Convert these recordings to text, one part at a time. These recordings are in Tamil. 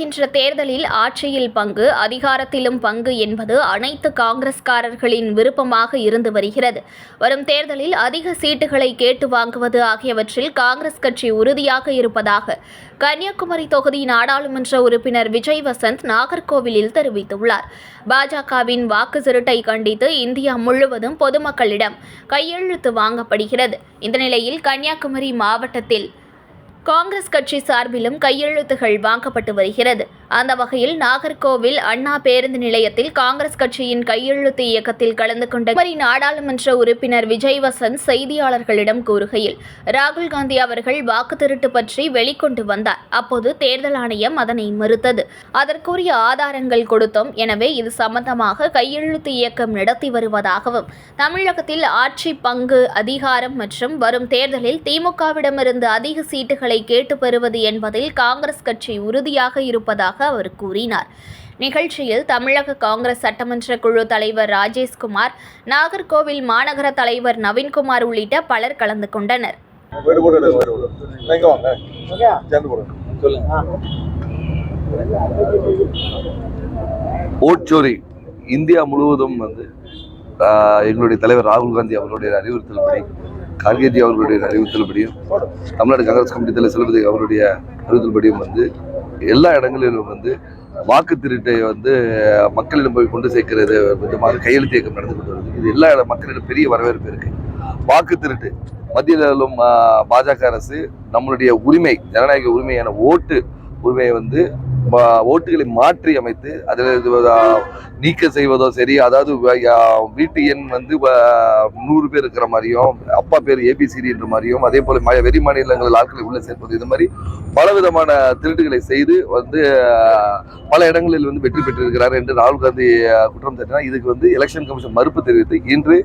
நாடாளுமன்ற தேர்தலில் ஆட்சியில் பங்கு, அதிகாரத்திலும் பங்கு என்பது அனைத்து காங்கிரஸ்காரர்களின் விருப்பமாக இருந்து வருகிறது. வரும் தேர்தலில் அதிக சீட்டுகளை கேட்டு வாங்குவது ஆகியவற்றில் காங்கிரஸ் கட்சி உறுதியாக இருப்பதாக கன்னியாகுமரி தொகுதி நாடாளுமன்ற உறுப்பினர் விஜய் வசந்த் நாகர்கோவிலில் தெரிவித்துள்ளார். பாஜகவின் வாக்கு திருட்டை கண்டித்து இந்தியா முழுவதும் பொதுமக்களிடம் கையெழுத்து வாங்கப்படுகிறது. இந்த நிலையில் கன்னியாகுமரி மாவட்டத்தில் காங்கிரஸ் கட்சி சார்பிலும் கையெழுத்துகள் வாங்கப்பட்டு வருகிறது. அந்த வகையில் நாகர்கோவில் அண்ணா பேருந்து நிலையத்தில் காங்கிரஸ் கட்சியின் கையெழுத்து இயக்கத்தில் கலந்து கொண்ட நாடாளுமன்ற உறுப்பினர் விஜய் வசந்த் செய்தியாளர்களிடம் கூறுகையில், ராகுல் காந்தி அவர்கள் வாக்கு திருட்டு பற்றி வெளிக்கொண்டு வந்தார். அப்போது தேர்தல் ஆணையம் அதனை மறுத்தது. அதற்குரிய ஆதாரங்கள் கொடுத்தோம். எனவே இது சம்பந்தமாக கையெழுத்து இயக்கம் நடத்தி வருவதாகவும், தமிழகத்தில் ஆட்சி பங்கு, அதிகாரம் மற்றும் வரும் தேர்தலில் திமுகவிடமிருந்து அதிக சீட்டுகளை கேட்டு பெறுவது என்பதில் காங்கிரஸ் கட்சி உறுதியாக இருப்பதாக அவர் கூறினார். நிகழ்ச்சியில் தமிழக காங்கிரஸ் சட்டமன்ற குழு தலைவர் ராஜேஷ்குமார், நாகர்கோவில் மாநகர தலைவர் நவீன்குமார் உள்ளிட்ட பலர் கலந்து கொண்டனர். ஓட்சோரி இந்தியா முழுவதும் எங்களுடைய தலைவர் ராகுல் காந்தி அவர்களுடைய அறிவுறுத்தல்படி, கார்கேஜி அவர்களுடைய அறிவுறுத்தல்படியும், தமிழ்நாடு காங்கிரஸ் கமிட்டி தலைவர் செல்வதி அவருடைய அறிவுறுத்தல்படியும் எல்லா இடங்களிலும் வாக்கு திருட்டை மக்களிடம் போய் கொண்டு சேர்க்கிறது விதமாக கையெழுத்து இயக்கம் நடந்து கொண்டு வருது. இது எல்லா மக்களிடம் பெரிய வரவேற்பு இருக்கு. வாக்கு திருட்டு மத்தியிலும் பாஜக அரசு நம்மளுடைய உரிமை, ஜனநாயக உரிமையான ஓட்டு உரிமையை ஓட்டுகளை மாற்றி அமைத்து அதில் நீக்க செய்வதோ சரி, அதாவது வீட்டு எண் 100 பேர் இருக்கிற மாதிரியும், அப்பா பேர் ABCD என்ற மாதிரியும், அதே போல வெளி மாநிலங்களில் ஆட்களை உள்ள சேர்ப்பது, இது மாதிரி பலவிதமான திருட்டுகளை செய்து பல இடங்களில் வெற்றி பெற்றிருக்கிறார் என்று ராகுல் காந்தி குற்றம் சாட்டினார். இதுக்கு எலெக்ஷன் கமிஷன் மறுப்பு தெரிவித்து இன்று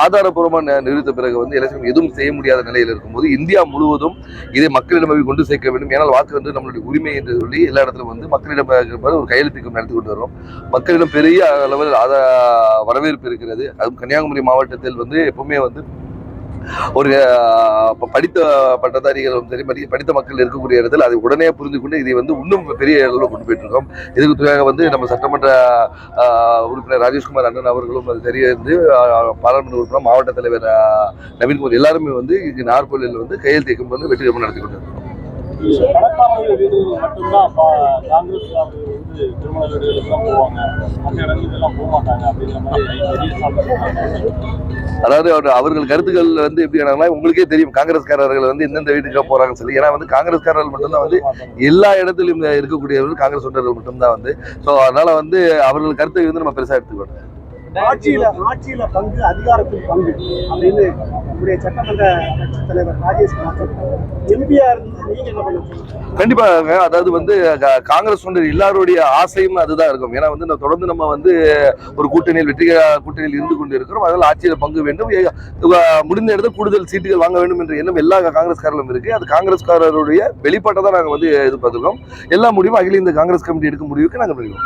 ஆதாரப்பூர்வமாக நிரூபித்த பிறகு எலெக்ஷன் எதுவும் செய்ய முடியாத நிலையில் இருக்கும்போது இந்தியா முழுவதும் இதை மக்களிடம் கொண்டு சேர்க்க வேண்டும். ஏனால் வாக்கு நம்மளுடைய உரிமை என்று சொல்லி எல்லா இடத்திலும் மக்களிடம் ஒரு கையெழுத்து நடத்தி கொண்டு வரும். மக்களிடம் பெரிய அளவில் வரவேற்பு இருக்கிறது. அதுவும் கன்னியாகுமரி மாவட்டத்தில் எப்பவுமே ஒரு படித்த பட்டதாரிகளும் சரி, படித்த மக்கள் இருக்கக்கூடிய இடத்தில் அதை உடனே புரிந்து கொண்டு இதை இன்னும் பெரிய அளவில் கொண்டு போயிட்டு இருக்கோம். இதுக்கு துறையாக நம்ம சட்டமன்ற உறுப்பினர் ராஜேஷ்குமார் அண்ணன் அவர்களும் அது தெரிந்து, பாராளுமன்ற உறுப்பினர் மாவட்ட தலைவர் நவீன்குமார் எல்லாருமே இங்கு நாகர்கோவிலில் கையெழுத்து இயக்கம் வெற்றிகரமாக நடத்தி கொண்டு இருக்கோம். அதாவது அவர்கள் கருத்துக்கள் எப்படி ஆனாங்கன்னா, உங்களுக்கே தெரியும் காங்கிரஸ்காரர்கள் எந்தெந்த வீட்டுக்கு போறாங்கன்னு சொல்லி. ஏன்னா காங்கிரஸ்காரர்கள் மட்டும்தான் எல்லா இடத்திலும் இருக்கக்கூடியவர்கள் காங்கிரஸ் தொண்டர்கள் மட்டும்தான் ஸோ அதனால அவர்கள் கருத்தை நம்ம பெருசா எடுத்துக்கணும். ஆட்சியில பங்கு, அதிகாரத்தில் பங்கு அப்படின்னு சட்டமன்ற தலைவர் ராஜேஷ்குமார் எம்பிஆர் நீங்க என்ன பண்ணுவீங்க? கண்டிப்பாக. அதாவது காங்கிரஸ் தொண்டர் எல்லாருடைய ஆசையும் அதுதான் இருக்கும். ஏன்னா தொடர்ந்து நம்ம ஒரு கூட்டணியில் வெற்றி கூட்டணியில் இருந்து கொண்டு இருக்கிறோம். அதனால ஆட்சியில பங்கு வேண்டும், முடிந்த இடத்துல கூடுதல் சீட்டுகள் வாங்க வேண்டும் என்ற எண்ணம் எல்லா காங்கிரஸ்காரர்களும் இருக்கு. அது காங்கிரஸ்காரருடைய வெளிப்பாட்டை தான் நாங்கள் எதிர்பார்த்திருக்கோம். எல்லா முடிவும் அகில இந்த காங்கிரஸ் கமிட்டி எடுக்கும் முடிவுக்கு நாங்கள் முடிவோம்.